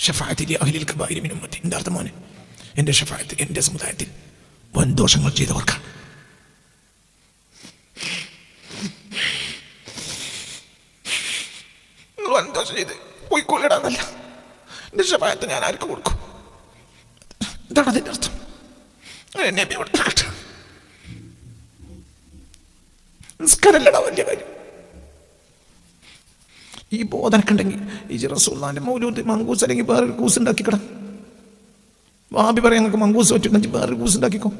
ഷഫാഅത്തി ലി അഹ്ലിൽ കബായിരി മിൻ ഉമ്മത്തി. എൻ്റെ അർത്ഥം മോനെ, എൻ്റെ ഷഫാഅത്ത് എൻ്റെ സമുദായത്തിൽ വൻ ദോഷങ്ങൾ ചെയ്തവർക്കാണ്. നിങ്ങൾ വൻ ദോഷം ചെയ്ത് പോയിക്കൊള്ളിടാന്നല്ല, എൻ്റെ ഷഫാഅത്ത് ഞാൻ ആർക്ക് കൊടുക്കും? ഇതാണ് അതിൻ്റെ അർത്ഥം. നബി അവിടെ നടക്കട്ടെ. നിസ്കാരല്ലടാ വലിയ കാര്യം. ഈ ബോധനക്കുണ്ടെങ്കിൽ ഈ റസൂലുള്ളാഹിന്റെ മൗലൂദ് മങ്കൂസ് അല്ലെങ്കിൽ വേറൊരു കൂസ് ഉണ്ടാക്കിക്കട. വാബി പറയാൻ നിങ്ങൾക്ക് മങ്കൂസ് പറ്റുന്നെങ്കിൽ വേറൊരു കൂസ് ഉണ്ടാക്കിക്കോ.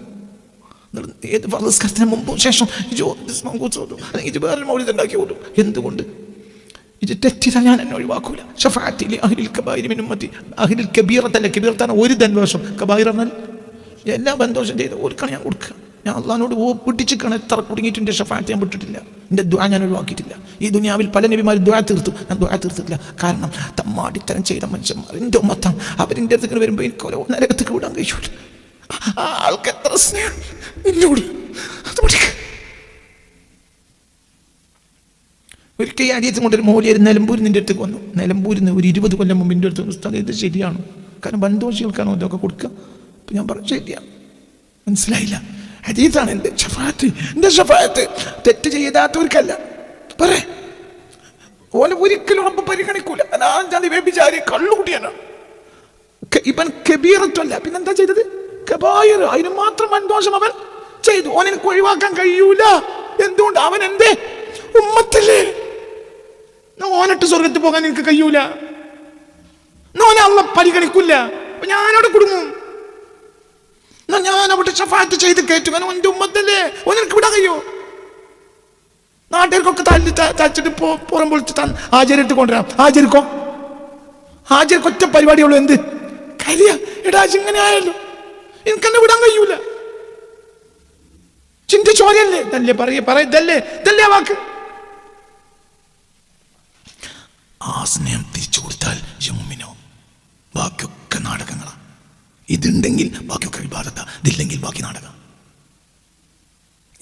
ഏത് നിസ്കാരത്തിന് മുമ്പും ശേഷം മങ്കൂസ് അല്ലെങ്കിൽ വേറൊരു മൗലൂദ് ഉണ്ടാക്കി ഓടും. എന്തുകൊണ്ട്? ഇത് തെറ്റിതാ ഞാൻ എന്നെ ഒഴിവാക്കൂല. ഷഫാഅത്തി ലി അഹ്ലിൽ കബായിരി മിൻ ഉമ്മത്തി. അഹ്ലിൽ കബീറത്തല്ല, കബീറത്താണ് ഒരു ദൻദോഷം. കബായിർ എന്നാൽ എല്ലാ ബന്ധോഷം ചെയ്ത് ഓർക്കാണ് ഞാൻ കൊടുക്കുക. ഞാൻ അള്ളാഹിനോട് പിടിച്ചിക്കാണ് എത്ര കുടുങ്ങിയിട്ട് എൻ്റെ ഷഫാഅത്ത് ഞാൻ വിട്ടിട്ടില്ല. എൻ്റെ ദുആ ഞാൻ ഒഴിവാക്കിയിട്ടില്ല. ഈ ദുനിയാവിൽ പല നബിമാർ ദുആ തീർത്തു, ഞാൻ ദുആ തീർത്തിട്ടില്ല. കാരണം തമ്മാടിത്തരം ചെയ്ത മനുഷ്യന്മാർ എൻ്റെ ഉമ്മത്താണ്. അവരിൻ്റെ അടുത്ത് വരുമ്പോൾ എനിക്ക് ഓരോ നരകത്തേക്ക് വിടാൻ കഴിയൂല. ആൾക്ക് എത്ര സ്നേഹം എന്നോട്. അത് പഠിക്കുക. ഒരിക്കൽ ഈ അരിയത്ത് കൊണ്ടൊരു മൗലിയർ നിലമ്പൂരിൽ നിൻ്റെ അടുത്തേക്ക് വന്നു. നിലമ്പൂരിൽ നിന്ന് ഒരു 20 കൊല്ലം മുമ്പ് എൻ്റെ അടുത്ത് ഉസ്താദ് ഇത് ശരിയാണ്, കാരണം ബന്ധോഷികൾക്കാണോ ഇതൊക്കെ കൊടുക്കുക? അപ്പം ഞാൻ പറഞ്ഞു ശരിയാണ്. മനസ്സിലായില്ല? ഹദീസാണ് എൻ്റെ ഷഫാഅത്ത്. എൻ്റെ ഷഫാഅത്ത് തെറ്റ് ചെയ്താത്തവർക്കല്ല. പറയേ ഓലെ ഒരിക്കലും റബ്ബ് പരിഗണിക്കൂല. അനാജാതി വ്യഭിചാരി കള്ളുകൂടിയാണ്. ഇവൻ കബീറത്തല്ല, പിന്നെന്താ ചെയ്തത്? കബായിർ. അതിന് മാത്രം വൻദോഷം അവൻ ചെയ്തു. ഓൻ എനിക്ക് ഒഴിവാക്കാൻ കഴിയൂല. എന്തുകൊണ്ട്? അവൻ എന്തേ ഉമ്മത്തല്ലേ. ഓനിട്ട് സ്വർഗത്തിൽ പോകാൻ എനിക്ക് കഴിയൂല. ഓനെ അള്ളാഹ് പരിഗണിക്കൂല. ഞാനവിടെ കുടുങ്ങും. ഞാൻ അവിടെ ഷഫാഅത്ത് ചെയ്ത് കയറ്റും. എൻ്റെ ഉമ്മത്തല്ലേ, ഓനെനിക്ക് വിടാൻ കഴിയോ? നാട്ടുകാർക്കൊക്കെ തച്ചിട്ട് പുറം പൊളിച്ച് ഹാജരെടുത്ത് കൊണ്ടുവരാം. ഹാജർക്ക് ഒറ്റ പരിപാടിയുള്ളൂ. എന്ത് കരിയ എടാ, ഇങ്ങനെ ആയല്ലോ, എനിക്കെന്നെ വിടാൻ കഴിയൂല. ചിന്തിച്ചോരല്ലേ തല്ലേ പറയല്ലേ വാക്ക്. ആ സ്നേഹം തിരിച്ചു കൊടുത്താൽ യമുമിനോ. ബാക്കിയൊക്കെ നാടകങ്ങളാണ്. ഇതുണ്ടെങ്കിൽ ബാക്കിയൊക്കെ ഇബാദത്താ, ഇതില്ലെങ്കിൽ ബാക്കി നാടകം.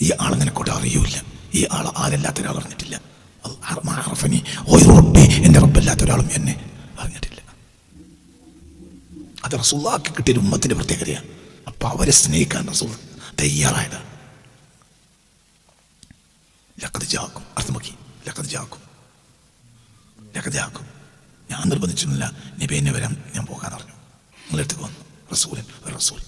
ഈ ആളങ്ങനെ കൂടെ അറിയൂല. ഈ ആൾ ആരല്ലാത്ത ഒരാൾ അറിഞ്ഞിട്ടില്ല. എൻ്റെ റബ്ബല്ലാത്ത ഒരാളും എന്നെ അറിഞ്ഞിട്ടില്ല. അത് റസൂലുള്ളാഹിക്ക് കിട്ടിയ ഉമ്മത്തിന്റെ പ്രത്യേകതയാണ്. അപ്പൊ അവരെ സ്നേഹിക്കാൻ റസൂൽ തയ്യാറായതാണ്. ലഖദ് ജാഅക്കും അർത്ഥമാക്കി. ലഖദ് ജാഅക്കും ഞാൻ നിർബന്ധിച്ചിട്ടില്ല. നബി എന്നെ വരാൻ ഞാൻ പോകാൻ പറഞ്ഞു. നിങ്ങളെടുത്ത് വന്നു റസൂൽ.